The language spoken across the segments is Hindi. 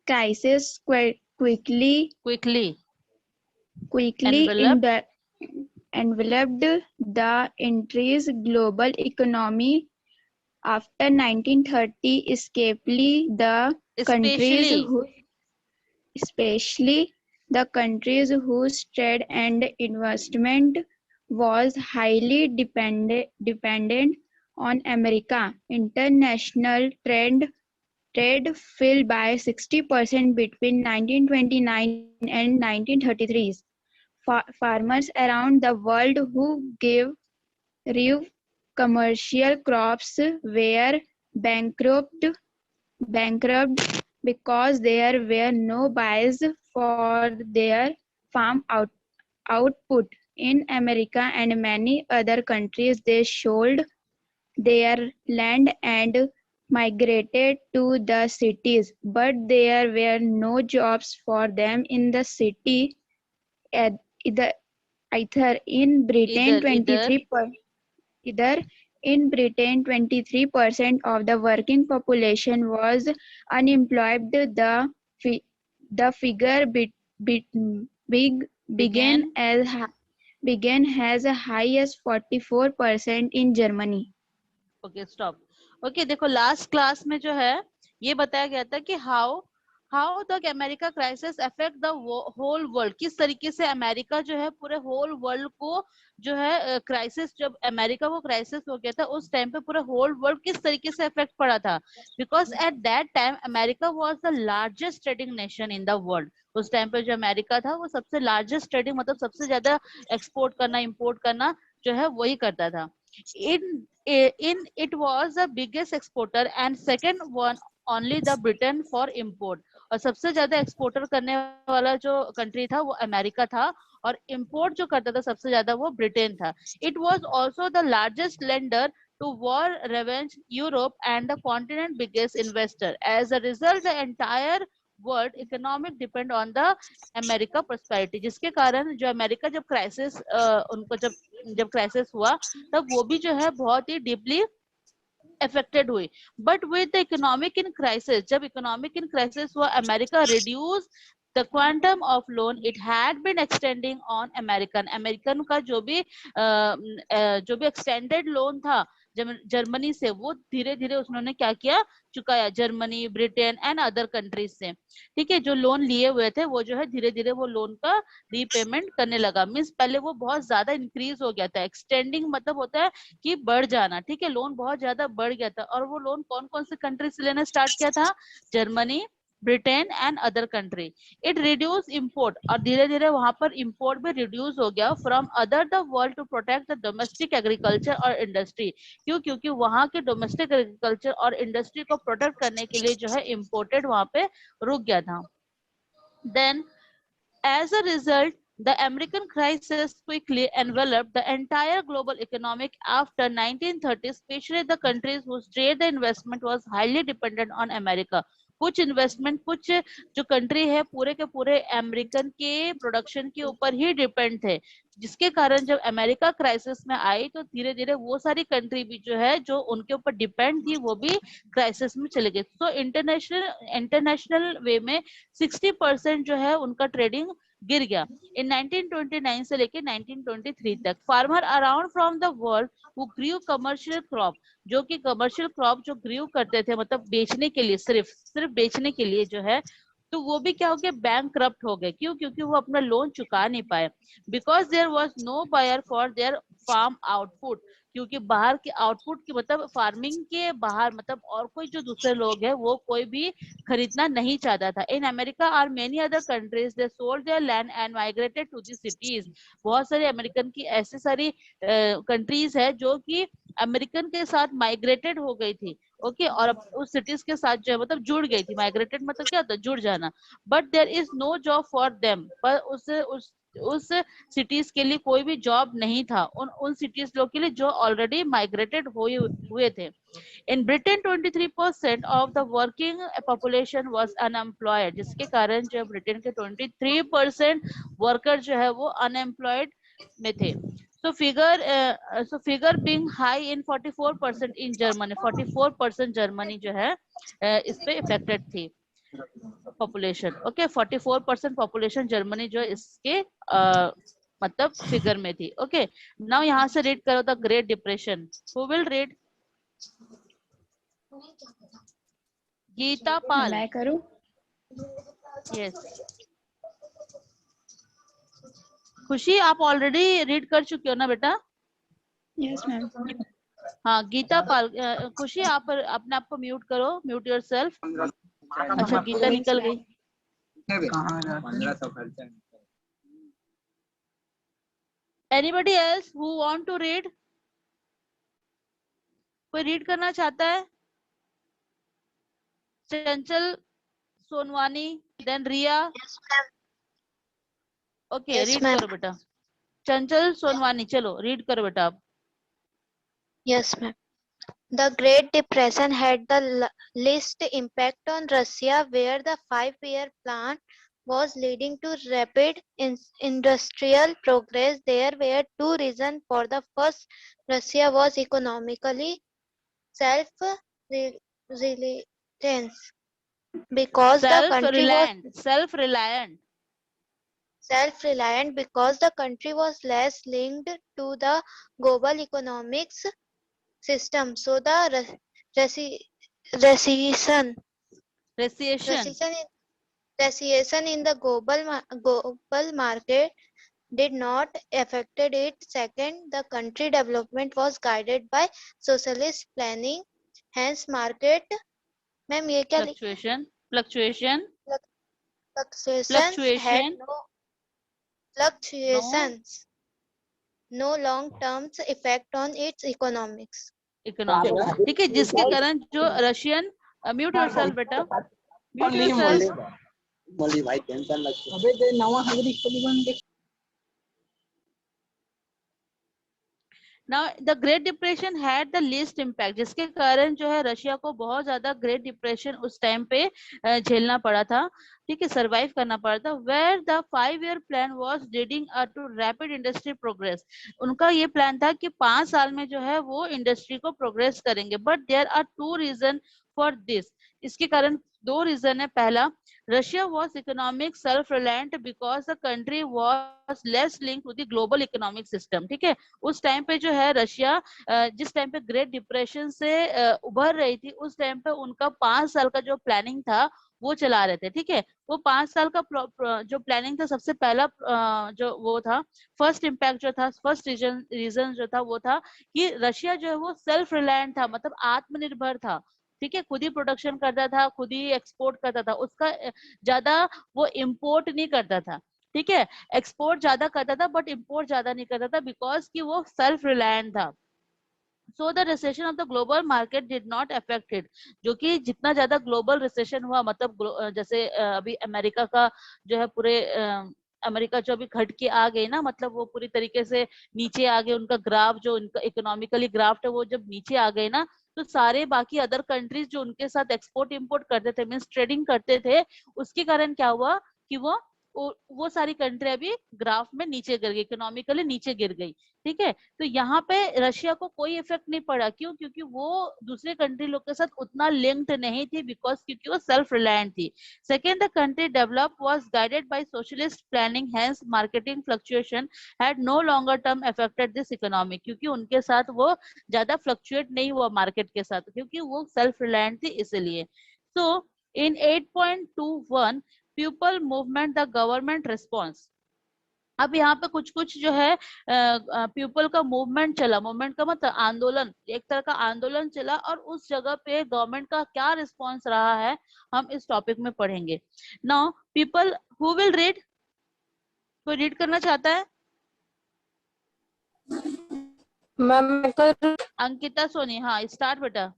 crisis quickly enveloped enveloped the entire global economy after 1930, especially especially the countries whose trade and investment was highly dependent on America. International trade fell by 60% between 1929 and 1933. Farmers around the world who grew commercial crops were bankrupt because there were no buyers for their farm output. In America and many other countries, they sold their land and migrated to the cities, but there were no jobs for them in the city. Eth- Either, either in Britain, either 23% of the working population was unemployed. The figure big, began began. as began as high as 44% in Germany. Okay stop. Okay देखो लास्ट क्लास में जो है ये बताया गया था कि how the America crisis affect the whole world, किस तरीके से अमेरिका जो है पूरे होल वर्ल्ड को जो है क्राइसिस, जब अमेरिका को क्राइसिस हो गया था उस टाइम पे पूरे होल वर्ल्ड किस तरीके से इफेक्ट पड़ा था। Because at that time America was the largest trading nation in the world. उस टाइम पे जो अमेरिका था वो सबसे लार्जेस्ट ट्रेडिंग, मतलब सबसे ज्यादा एक्सपोर्ट करना इंपोर्ट करना जो है वही करता था। in it was the biggest exporter and second one only the Britain for import। और सबसे ज्यादा एक्सपोर्टर करने वाला जो कंट्री था वो अमेरिका था और इंपोर्ट जो करता था सबसे ज्यादा वो ब्रिटेन था। It was also the largest lender to war revenge Europe and the continent biggest investor। As a result the entire world economic depend on the America prosperity, जिसके कारण जो अमेरिका जब क्राइसिस उनको जब क्राइसिस हुआ तब वो भी जो है बहुत ही डीपली affected हुई। But with the economic in crisis, जब इकोनॉमिक इन क्राइसिस हुआ America reduce the quantum of loan it had been extending on American का जो भी एक्सटेंडेड लोन था जर्मनी से वो धीरे धीरे उन्होंने क्या किया, चुकाया Germany Britain and other countries से। ठीक है, जो लोन लिए हुए थे वो जो है धीरे धीरे वो लोन का रीपेमेंट करने लगा। मीन्स पहले वो बहुत ज्यादा इंक्रीज हो गया था, एक्सटेंडिंग मतलब होता है कि बढ़ जाना। ठीक है, लोन बहुत ज्यादा बढ़ गया था और वो लोन कौन कौन से कंट्री से लेना स्टार्ट किया था, Germany Britain and other country. It reduce import और धीरे धीरे वहां पर इंपोर्ट भी रिड्यूस हो गया from other the world to protect the domestic agriculture और इंडस्ट्री। क्यों? क्योंकि वहां के डोमेस्टिक एग्रीकल्चर और इंडस्ट्री को प्रोटेक्ट करने के लिए जो है इंपोर्टेड वहां पे रुक गया था। Then as a result the American crisis quickly enveloped the entire global economic after 1930, especially the countries whose trade and investment was highly dependent on America। कुछ इन्वेस्टमेंट, कुछ जो कंट्री है पूरे के पूरे अमेरिकन के प्रोडक्शन के ऊपर ही डिपेंड थे, जिसके कारण जब अमेरिका क्राइसिस में आई तो धीरे धीरे वो सारी कंट्री भी जो है जो उनके ऊपर डिपेंड थी वो भी क्राइसिस में चले गए। तो इंटरनेशनल वे में 60% जो है उनका ट्रेडिंग गिर गया इन 1929 से लेके 1923 तक। Farmer around from the world who Guru commercial crop, जो कि कमर्शियल क्रॉप जो ग्रू करते थे मतलब बेचने के लिए, सिर्फ बेचने के लिए जो है, तो वो भी क्या हो गया, बैंक करप्ट हो गए। क्यों? क्योंकि वो अपना लोन चुका नहीं पाए। Because there was no buyer for their farm output, क्योंकि बाहर के आउटपुट की मतलब फार्मिंग के बाहर मतलब और कोई जो दूसरे लोग हैं वो कोई भी खरीदना नहीं चाहता था। इन अमेरिका और many other countries they sold their land and migrated to the cities. बहुत सारे अमेरिकन की ऐसी सारी कंट्रीज है जो कि अमेरिकन के साथ माइग्रेटेड हो गई थी। ओके, और उस सिटीज के साथ जो है मतलब जुड़ गई थी। माइग्रेटेड मतलब क्या होता है, जुड़ जाना। But there is no job for them, पर उस सिटीज के लिए कोई भी जॉब नहीं था उन सिटीज लोग के लिए जो ऑलरेडी माइग्रेटेड हुए थे। In Britain 23% of the working population was unemployed, जिसके कारण जो ब्रिटेन के 23% वर्कर जो है वो अनएम्प्लॉयड में थे। so figure being high in 44% in Germany, 44% Germany जो है इस पे इफेक्टेड थी। पॉपुलेशन। ओके, 44% पॉपुलेशन जर्मनी जो इसके मतलब फिगर में थी। ओके, नाउ यहाँ से रीड करो the great depression. Who will read? Geeta Pal. मैं करूं? यस। खुशी, आप ऑलरेडी रीड कर चुके हो ना बेटा? Yes ma'am. हाँ, गीता पाल। खुशी, आप अपने आप को म्यूट करो, म्यूट योर सेल्फ। अच्छा, गीता निकल गई। Anybody else who want to read? कोई रीड करना चाहता है? Chanchal Sonwani, then Riya. Okay, Yes, read ma'am. करो बेटा। चंचल सोनवानी, चलो रीड करो बेटा आप। Yes, ma'am. The Great Depression had the least impact on Russia, where the 5-year plan was leading to rapid industrial progress. There were two reasons for the first. Russia was economically self-reliant because the country was self-reliant self-reliant because the country was less linked to the global economics system. So the recession recession recession in, recession in the global market did not affected it. Second, the country development was guided by socialist planning. Hence, market ma'am ये क्या लिखा है? fluctuation Fluctuations had fluctuation no no fluctuations no long-term effect on its economics. Economics. ठीक है, जिसके कारण जो रशियन, म्यूट योरसेल्फ बेटा, mute yourself. Now the great depression had the least impact, जिसके कारण जो है रशिया को बहुत ज्यादा ग्रेट डिप्रेशन उस टाइम पे झेलना पड़ा था। ठीक है, सरवाइव करना पड़ा था। Where the 5-year plan was leading to rapid industry progress. उनका ये प्लान था कि 5 साल में जो है वो इंडस्ट्री को प्रोग्रेस करेंगे। But there are 2 reason for this. इसके कारण 2 रीजन है। पहला, Russia was economic self-reliant because the country was less linked to the global economic system। ठीक है, उस टाइम पे जो है रशिया, जिस टाइम पे ग्रेट डिप्रेशन से उभर रही थी, उस टाइम पे उनका 5 साल का जो प्लानिंग था वो चला रहे थे। ठीक है, वो 5 साल का जो प्लानिंग था, सबसे पहला जो वो था, फर्स्ट इम्पैक्ट जो था, फर्स्ट रीजन जो था वो था कि रशिया जो है वो सेल्फ रिलायंट था, मतलब आत्मनिर्भर था। ठीक है, खुद ही प्रोडक्शन करता था, खुद ही एक्सपोर्ट करता था, उसका ज्यादा वो इम्पोर्ट नहीं करता था। ठीक है, एक्सपोर्ट ज्यादा करता था बट इंपोर्ट ज्यादा नहीं करता था, बिकॉज कि वो सेल्फ रिलायंट था। So the recession of the global market did not affected. जो कि जितना ज्यादा ग्लोबल रिसेशन हुआ, मतलब जैसे अभी अमेरिका का जो है पूरे अमेरिका जो अभी घट के आ गई ना, मतलब वो पूरी तरीके से नीचे आ गए, उनका ग्राफ जो उनका इकोनॉमिकली ग्राफ है वो जब नीचे आ गए ना, तो सारे बाकी अदर कंट्रीज जो उनके साथ एक्सपोर्ट इंपोर्ट करते थे, मीन्स ट्रेडिंग करते थे, उसके कारण क्या हुआ कि वो सारी कंट्री अभी ग्राफ में नीचे गिर गई, इकोनॉमिकली नीचे गिर गई। ठीक है, तो यहाँ पे रशिया को कोई इफेक्ट नहीं पड़ा। क्यों? क्योंकि वो दूसरे कंट्री लोग के साथ उतना लिंक्ड नहीं थी, बिकॉज क्योंकि वो सेल्फ रिलायंट थी। Second, the country develop was guided by socialist planning, hence marketing fluctuation had no longer term affected this economy. क्योंकि उनके साथ वो ज्यादा फ्लक्चुएट नहीं हुआ मार्केट के साथ, क्योंकि वो सेल्फ रिलायंट थी इसलिए। सो इन 8.21 people movement the government response. अब यहाँ पे कुछ कुछ जो है पीपल का मूवमेंट चला। मूवमेंट का मतलब आंदोलन, एक तरह का आंदोलन चला, और उस जगह पे गवर्नमेंट का क्या रिस्पॉन्स रहा है हम इस टॉपिक में पढ़ेंगे। Now people, who will read? कोई रीड करना चाहता है? मैम अंकिता सोनी, हाँ स्टार्ट बेटा।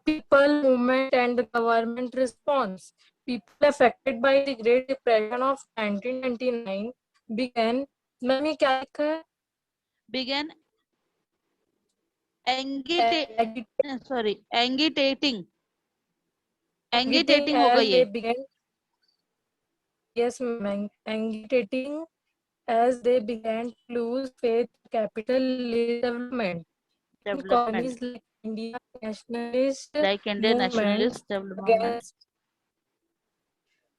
people movement and the government response. People affected by the Great Depression of 1999 began. Ma'am ये क्या लिखा है? Began agitating हो गई है। Yes, ma'am, agitating as they began to lose faith in capitalist development. Economies like India nationalist like Indian movement nationalist development.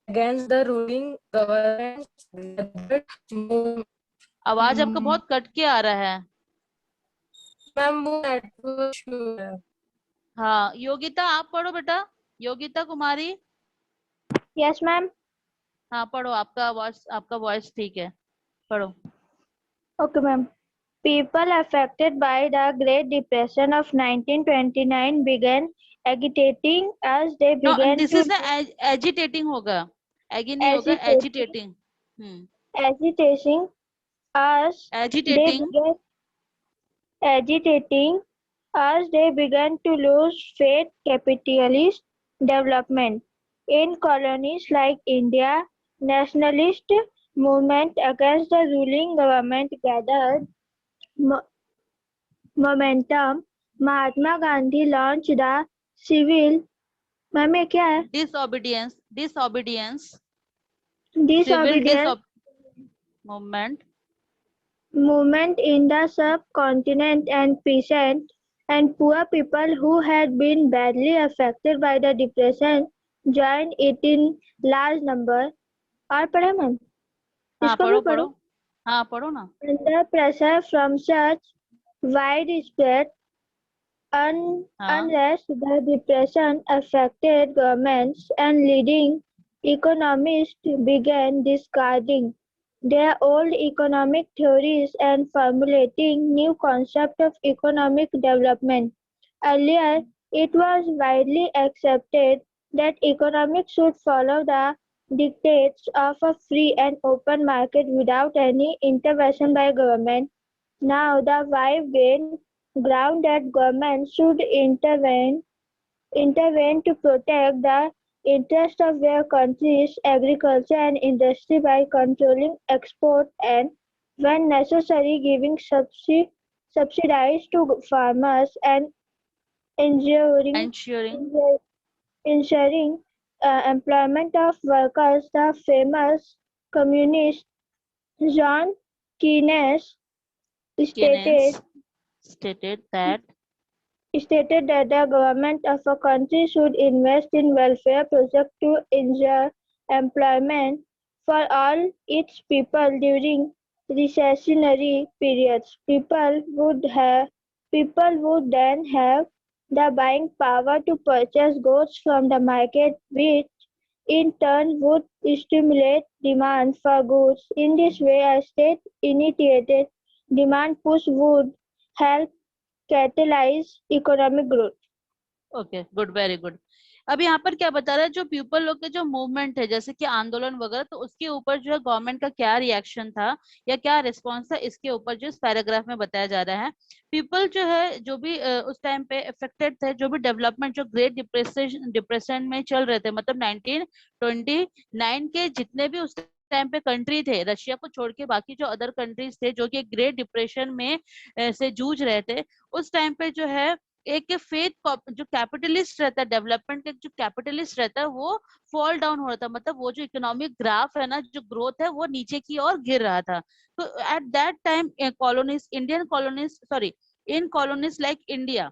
against the ruling government gathered आवाज आपका बहुत कट के आ रहा है। मैम वो नेटवर्क इशू है। हाँ, योगिता आप पढ़ो बेटा, योगिता कुमारी। Yes, ma'am. हाँ पढ़ो, आपका वॉइस ठीक है, पढ़ो। Okay, ma'am. People affected by the Great Depression of 1929 began agitating as they no began this to is agitating होगा, एगी नहीं होगा, agitating, agitating. agitating as they agitating began agitating as they began to lose faith capitalist development. In colonies like India, nationalist movement against the ruling government gathered momentum. Mahatma Gandhi launched the civil ma'am ये क्या है? disobedience Disobedience movement in the subcontinent, and peasant and poor people who had been badly affected by the depression joined it in large number. और पढ़े मैम? हाँ इसको भी पढ़ो पढ़ो. पढ़ो, हाँ पढ़ो ना। Under pressure from such widespread हाँ unrest, the depression affected governments, and leading economists began discarding their old economic theories and formulating new concepts of economic development. Earlier, it was widely accepted that economics should follow the dictates of a free and open market without any intervention by government. Now, the wife gained ground that government should intervene to protect the interest of their country's agriculture and industry by controlling export and, when necessary, giving subsidies to farmers and ensuring employment of workers. The famous communist John Keynes stated that the government of a country should invest in welfare projects to ensure employment for all its people during recessionary periods. People would then have the buying power to purchase goods from the market, which in turn would stimulate demand for goods. In this way, a state-initiated demand push would help catalyze economic growth. Okay good, very good. अब यहाँ पर क्या बता रहा है, जो पीपल लोग के जो मूवमेंट है जैसे कि आंदोलन वगैरह, तो उसके ऊपर जो है गवर्नमेंट का क्या रिएक्शन था या क्या रिस्पॉन्स था, इसके ऊपर जो इस पैराग्राफ में बताया जा रहा है। पीपल जो है जो भी उस टाइम पे अफेक्टेड थे, जो भी डेवलपमेंट जो ग्रेट डिप्रेशन में चल रहे थे, मतलब 1929 के जितने भी उस टाइम पे कंट्री थे, रशिया को छोड़ के बाकी जो अदर कंट्रीज थे जो कि ग्रेट डिप्रेशन में से जूझ रहे थे, उस टाइम पे जो है एक फेथ जो कैपिटलिस्ट रहता है, डेवलपमेंट का जो कैपिटलिस्ट रहता है वो फॉल डाउन हो रहा था, मतलब वो जो इकोनॉमिक ग्राफ है ना, जो ग्रोथ है वो नीचे की ओर गिर रहा था। तो at that time in colonies like India,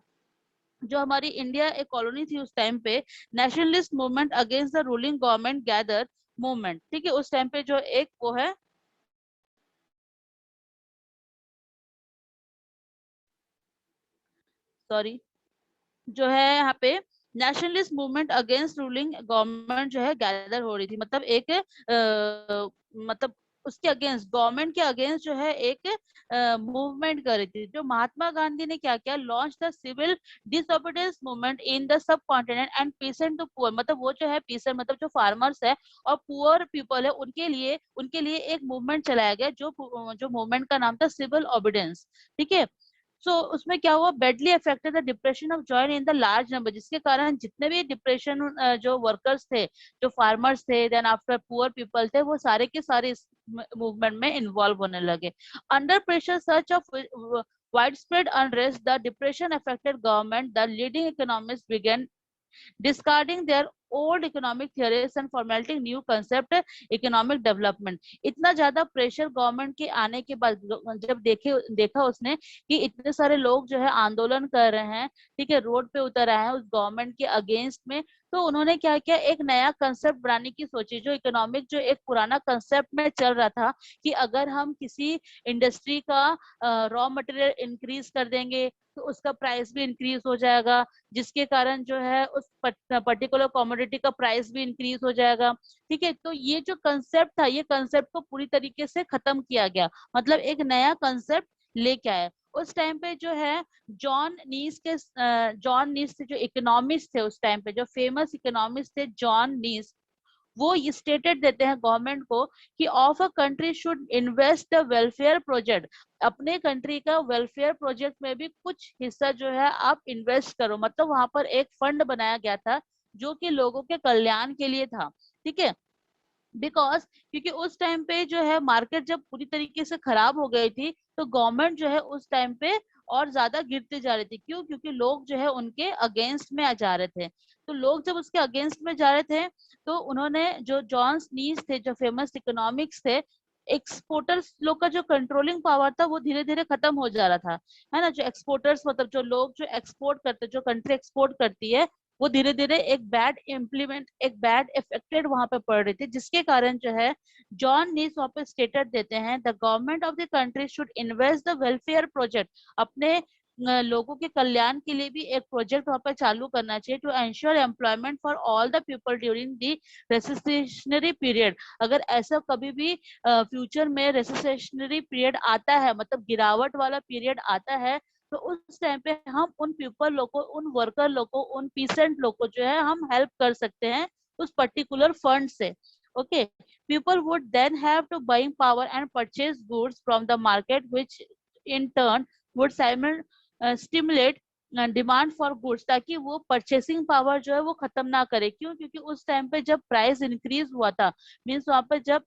जो हमारी इंडिया एक कॉलोनी थी उस टाइम पे, nationalist movement against the ruling government gather movement, ठीक है, उस टाइम पे जो एक वो है जो है यहाँ पे nationalist movement against ruling government जो है गैदर हो रही थी, मतलब एक मतलब उसके अगेंस्ट, गवर्नमेंट के अगेंस्ट जो है एक मूवमेंट कर रही थी। जो महात्मा गांधी ने क्या किया, launch the civil disobedience movement in the subcontinent and peasant to poor, मतलब वो जो है पीसेंट मतलब जो फार्मर्स है और पुअर पीपल है, उनके लिए एक मूवमेंट चलाया गया, जो मूवमेंट का नाम था सिविल ओबीडियंस, ठीक है। सो उसमें क्या हुआ, badly affected the depression of join in the large number, जिसके कारण जितने भी डिप्रेशन जो वर्कर्स थे, जो फार्मर्स थे, देन आफ्टर पुअर पीपल थे, वो सारे के सारे इस मूवमेंट में इन्वॉल्व होने लगे। Under pressure such of widespread unrest, the depression affected government, the leading economists began discarding their old economic theories and formulating new concept economic development. इतना ज्यादा प्रेशर गवर्नमेंट के आने के बाद जब देखा उसने कि इतने सारे लोग जो है आंदोलन कर रहे हैं, ठीक है, रोड पे उतर आए हैं उस गवर्नमेंट के अगेंस्ट में, तो उन्होंने क्या किया, एक नया कंसेप्ट बनाने की सोची। जो इकोनॉमिक जो एक पुराना कंसेप्ट में चल रहा था कि अगर हम किसी इंडस्ट्री का रॉ मटेरियल इंक्रीज कर देंगे तो उसका प्राइस भी इंक्रीज हो जाएगा, जिसके कारण जो है उस पर्टिकुलर कमोडिटी का प्राइस भी इंक्रीज हो जाएगा, ठीक है। तो ये जो कंसेप्ट था, ये कंसेप्ट को पूरी तरीके से खत्म किया गया, मतलब एक नया कंसेप्ट लेके आए। उस टाइम पे जो है जॉन नीस थे जो इकोनॉमिस्ट थे उस टाइम पे, जो फेमस इकोनॉमिस्ट थे जॉन नीस, वो ये स्टेटेड देते हैं गवर्नमेंट को कि of a country should invest the welfare project, अपने कंट्री का वेलफेयर प्रोजेक्ट में भी कुछ हिस्सा जो है आप इन्वेस्ट करो। मतलब वहां पर एक फंड बनाया गया था जो कि लोगों के कल्याण के लिए था, ठीक है। बिकॉज क्योंकि उस टाइम पे जो है मार्केट जब पूरी तरीके से खराब हो गई थी, तो गवर्नमेंट जो है उस टाइम पे और ज्यादा गिरते जा रहे थे। क्यों? क्योंकि लोग जो है उनके अगेंस्ट में आ जा रहे थे। तो लोग जब उसके अगेंस्ट में जा रहे थे, तो उन्होंने, जो जॉन स्नीज थे, जो फेमस इकोनॉमिक्स थे, एक्सपोर्टर्स लोग का जो कंट्रोलिंग पावर था वो धीरे धीरे खत्म हो जा रहा था, है ना। जो एक्सपोर्टर्स, मतलब जो लोग जो एक्सपोर्ट करते, जो कंट्री एक्सपोर्ट करती है, वो धीरे धीरे एक बैड इफेक्टेड वहां पे पड़ रही थी, जिसके कारण जो है जॉन नीस वहां पे स्टेटमेंट देते हैं, the government of the country should invest the welfare project, अपने लोगों के कल्याण के लिए भी एक प्रोजेक्ट वहां पर चालू करना चाहिए, to ensure employment for all the people during the recessionary period. अगर ऐसा कभी भी फ्यूचर में रेसिस्टेशनरी पीरियड आता है, मतलब गिरावट वाला पीरियड आता है, तो उस टाइम पे हम उन पीपल लोग को, उन वर्कर लोग को, उन पीसेंट लोग को जो है हम हेल्प कर सकते हैं उस पर्टिकुलर फंड से। Okay, people would then have to buying power and purchase goods from the market, which in turn would stimulate demand for goods, ताकि वो परचेसिंग पावर जो है वो खत्म ना करे। क्यों? क्योंकि उस टाइम पे जब प्राइस इंक्रीज हुआ था, मीन्स वहां पर जब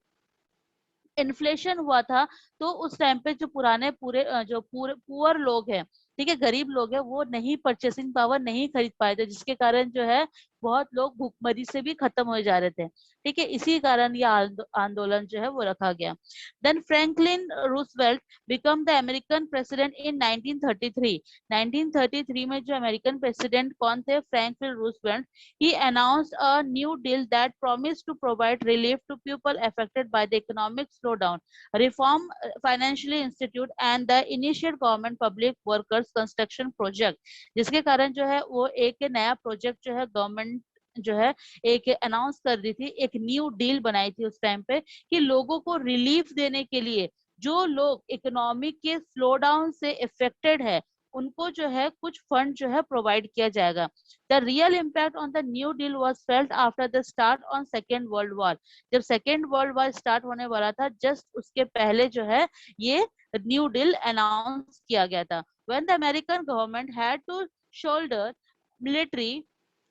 इन्फ्लेशन हुआ था, तो उस टाइम पे जो पुअर लोग हैं, ठीक है, गरीब लोग हैं, वो नहीं, परचेसिंग पावर नहीं खरीद पाए थे, जिसके कारण जो है बहुत लोग भूखमरी से भी खत्म हो जा रहे थे, ठीक है। इसी कारण ये आंदोलन जो है वो रखा गया। Then Franklin Roosevelt become the American president in 1933। 1933 में जो अमेरिकन प्रेसिडेंट कौन थे? Franklin Roosevelt. He announced a new deal that promised to provide relief to people affected by the economic slowdown, reform financially institute and the initiate government public workers construction project, जिसके कारण जो है वो एक नया प्रोजेक्ट जो है गवर्नमेंट जो है एक अनाउंस कर दी थी, एक न्यू डील बनाई थी उस टाइम पे, कि लोगों को रिलीफ देने के लिए, जो लोग इकोनॉमिक के स्लो डाउन से इफेक्टेड है, उनको जो है कुछ फंड जो है प्रोवाइड किया जाएगा। The real impact on the New Deal was felt after the start on Second World War. जब Second World War स्टार्ट होने वाला था, जस्ट उसके पहले जो है ये न्यू डील अनाउंस किया गया था। When the American government had to shoulder military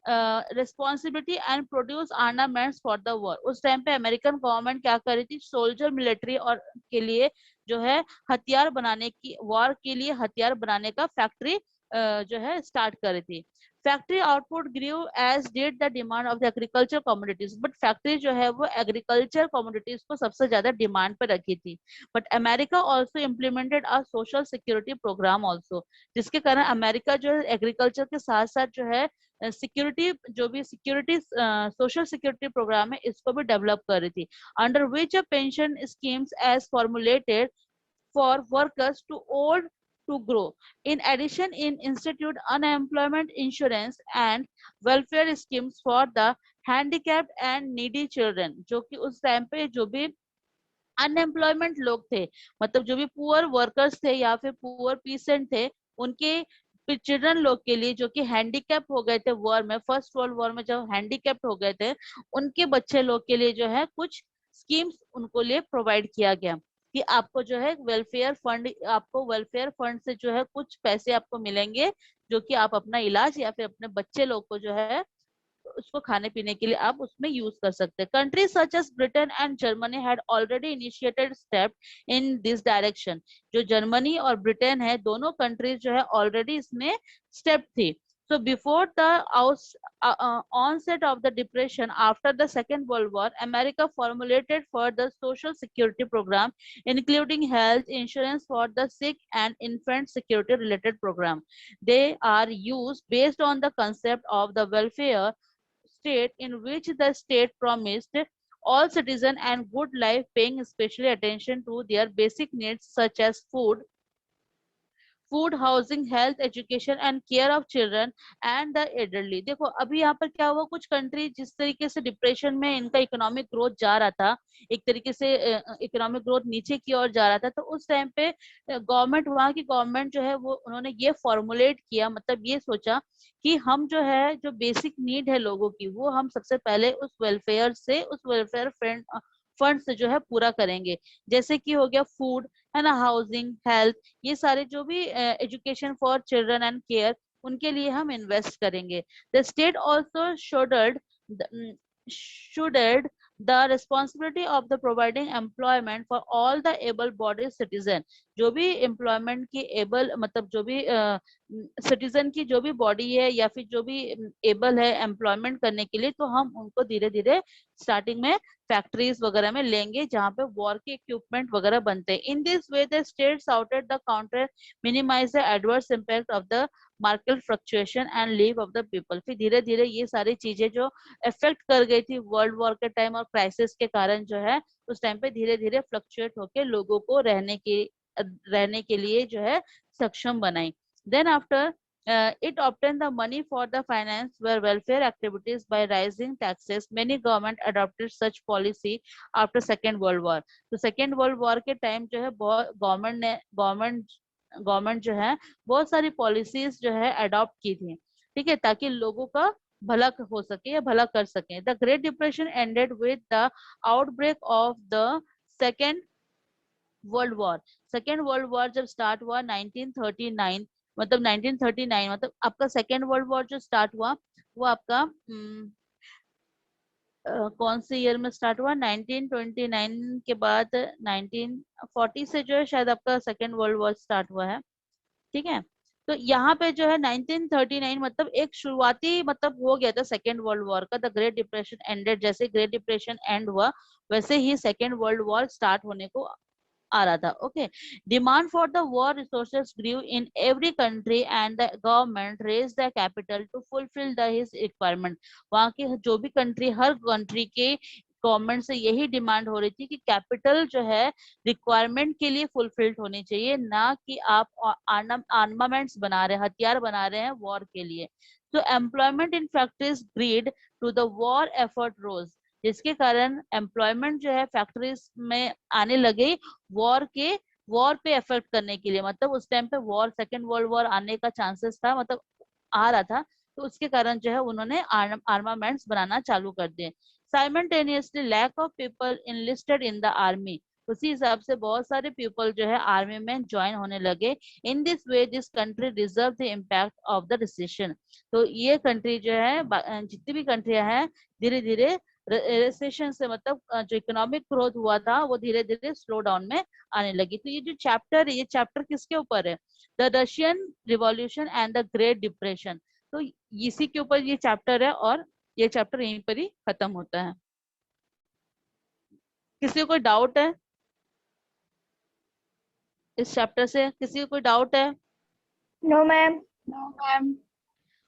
responsibility and produce armaments for the war, उस टाइम पे अमेरिकन गवर्नमेंट क्या कर रही थी? सोल्जर मिलिट्री और के लिए जो है हथियार बनाने की, वॉर के लिए हथियार बनाने का फैक्ट्री जो है स्टार्ट कर रही थी। Factory output grew as did the demand of the agriculture commodities, but factory जो है वो एग्रीकल्चर कमोडिटीज को सबसे ज्यादा डिमांड पे रखी थी। But America also implemented a social security program also, जिसके कारण अमेरिका जो है एग्रीकल्चर के साथ साथ जो है सिक्योरिटी, जो भी सिक्योरिटी सोशल सिक्योरिटी प्रोग्राम है, इसको भी डेवलप कर रही थी, under which a pension schemes as formulated for workers to old to grow. In addition, in institute unemployment insurance and welfare schemes for the handicapped and needy children, जो कि उस टाइम पे जो भी अनएम्प्लॉयमेंट लोग थे, मतलब जो भी पुअर वर्कर्स थे या फिर पुअर पीसेंट थे, उनके चिल्ड्रन लोग के लिए जो कि हैंडीकैप हो गए थे वॉर में, फर्स्ट वर्ल्ड वॉर में जो हैंडीकैप्ड हो गए थे, उनके बच्चे लोग के लिए जो है कुछ स्कीम्स उनको लिए प्रोवाइड किया गया कि आपको जो है वेलफेयर फंड, आपको वेलफेयर फंड से जो है कुछ पैसे आपको मिलेंगे, जो कि आप अपना इलाज या फिर अपने बच्चे लोग को जो है उसको खाने पीने के लिए आप उसमें यूज कर सकते हैं। Countries such as Britain and Germany had already initiated step in this direction. जो जर्मनी और ब्रिटेन है, दोनों कंट्रीज जो है ऑलरेडी इसमें स्टेप थी। So before the onset of the depression after the Second World War, America formulated for the social security program, including health insurance for the sick and infant security related program. They are used based on the concept of the welfare state, in which the state promised all citizens and good life, paying especially attention to their basic needs such as food, housing, health, education and care of children and the elderly. देखो अभी यहाँ पर क्या हुआ, कुछ कंट्री जिस तरीके से डिप्रेशन में इनका इकोनॉमिक ग्रोथ जा रहा था, एक तरीके से इकोनॉमिक ग्रोथ नीचे की ओर जा रहा था, तो उस टाइम पे गवर्नमेंट, वहाँ की गवर्नमेंट जो है वो उन्होंने ये फॉर्मुलेट किया, मतलब ये सोचा कि हम जो है जो बेसिक नीड है लोगों की, वो हम सबसे पहले उस वेलफेयर फंड से जो है पूरा करेंगे। जैसे कि हो गया फूड, है ना, हाउसिंग, हेल्थ, ये सारे जो भी education for children and care, उनके लिए हम इन्वेस्ट करेंगे। The state also shouldered the responsibility of the providing employment for all the able-bodied citizen। जो भी एम्प्लॉयमेंट की एबल, मतलब जो भी सिटीजन की जो भी बॉडी है या फिर जो भी एबल है एम्प्लॉयमेंट करने के लिए, तो हम उनको धीरे धीरे स्टार्टिंग में फैक्ट्रीज वगैरह में लेंगे जहाँ पे वॉर के इक्विपमेंट वगैरह बनते हैं। In this way the states outed the counter minimize the adverse impact of the market fluctuation and leave of the people. फिर धीरे धीरे ये सारी चीजें जो इफेक्ट कर गई थी वर्ल्ड वॉर के टाइम और क्राइसिस के कारण जो है, उस टाइम पे धीरे धीरे फ्लक्चुएट होके लोगों को रहने के लिए जो है सक्षम बनाई। Then after it obtained the money for the finance were welfare activities by raising taxes. Many government adopted such policy after Second World War। तो Second World War के टाइम जो है बहुत गवर्नमेंट जो है बहुत सारी पॉलिसीज जो है अडॉप्ट की थी, ठीक है, ताकि लोगों का भला हो सके या भला कर सके। The great depression ended with the outbreak of the second world war. Second world war जब स्टार्ट हुआ 1939, मतलब 1939, मतलब आपका सेकेंड वर्ल्ड वॉर जो स्टार्ट हुआ वो आपका कौन से ईयर में स्टार्ट हुआ, 1929 के बाद 1940 से जो है शायद आपका सेकेंड वर्ल्ड वॉर स्टार्ट हुआ है, ठीक है। तो यहाँ पे जो है 1939 मतलब एक शुरुआती मतलब हो गया था सेकेंड वर्ल्ड वॉर का। द ग्रेट डिप्रेशन एंडेड, जैसे ग्रेट डिप्रेशन एंड हुआ वैसे ही सेकेंड वर्ल्ड वॉर स्टार्ट होने को आ रहा था। Okay, demand for the war resources grew in every country and the government raise the capital to fulfil the his requirement. वहाँ की जो भी कंट्री, हर कंट्री के गवर्नमेंट से यही डिमांड हो रही थी कि कैपिटल जो है रिक्वायरमेंट के लिए फुलफिल्ड होनी चाहिए, ना कि आप आर्मामेंट्स बना रहे हैं, हथियार बना रहे हैं वॉर के लिए। तो employment in factories geared to the war effort rose, जिसके कारण एम्प्लॉयमेंट जो है फैक्ट्रीज में आने लगे वॉर पे इफेक्ट करने के लिए। मतलब उस टाइम पे वॉर, सेकेंड वर्ल्ड वॉर आने का चांसेस था, मतलब आ रहा था, तो उसके कारण जो है उन्होंने आर्मामेंट्स बनाना चालू कर दिए। Simultaneously lakh of people enlisted in the army, उसी हिसाब से बहुत सारे पीपल जो है आर्मी में ज्वाइन होने लगे। इन this way this country deserve the impact of the recession. तो ये कंट्री जो है, जितनी भी कंट्रियां हैं, धीरे धीरे रिसेशन से, मतलब जो इकोनॉमिक ग्रोथ हुआ था वो धीरे धीरे स्लो डाउन में आने लगी। तो ये जो चैप्टर है, ये चैप्टर किसके ऊपर है, the Russian revolution and the great depression. तो इसी के ऊपर ये चैप्टर है और ये चैप्टर यहीं पर ही खत्म होता है। किसी को कोई डाउट है इस चैप्टर से? किसी को कोई डाउट है? No ma'am. No ma'am.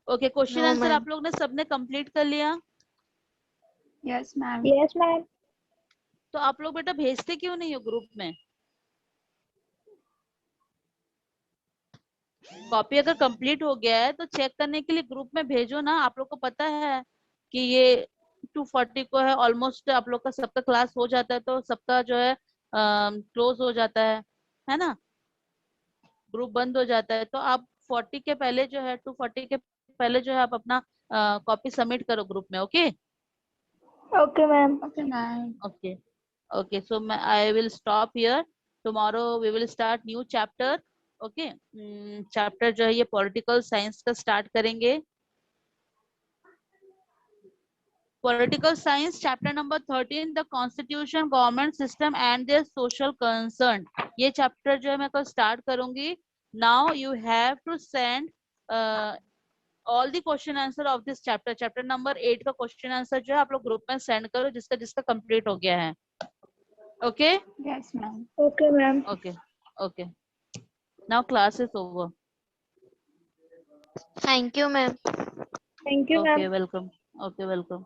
Okay, question No, answer ma'am. आप लोग ने सबने कंप्लीट कर लिया? Yes ma'am. Yes ma'am. तो आप लोग बेटा भेजते क्यों नहीं हो ग्रुप में? कॉपी अगर कंप्लीट हो गया है तो चेक करने के लिए ग्रुप में भेजो ना। आप लोग को पता है कि ये 240 को है, ऑलमोस्ट आप लोग का सबका क्लास हो जाता है, तो सबका जो है क्लोज हो जाता है ना, ग्रुप बंद हो जाता है। तो आप 40 के पहले जो है, 240 के पहले जो है आप अपना कॉपी सबमिट करो ग्रुप में। Okay okay ma'am. Okay ma'am. Okay okay, so I will stop here. Tomorrow we will start new chapter. Okay, chapter जो है ये पॉलिटिकल साइंस का स्टार्ट करेंगे। Political science chapter number 13, the constitution, government system and their social concern. ये चैप्टर जो है मैं कल स्टार्ट करूंगी। Now you have to send all the question answer of this chapter, chapter number 8 का क्वेश्चन आंसर जो है आप लोग ग्रुप में सेंड करो, जिसका जिसका कंप्लीट हो गया है। Okay Yes, ma'am. Okay, ma'am. Okay okay, now class is over. Thank you, ma'am. Thank you, ma'am. Okay welcome, okay welcome.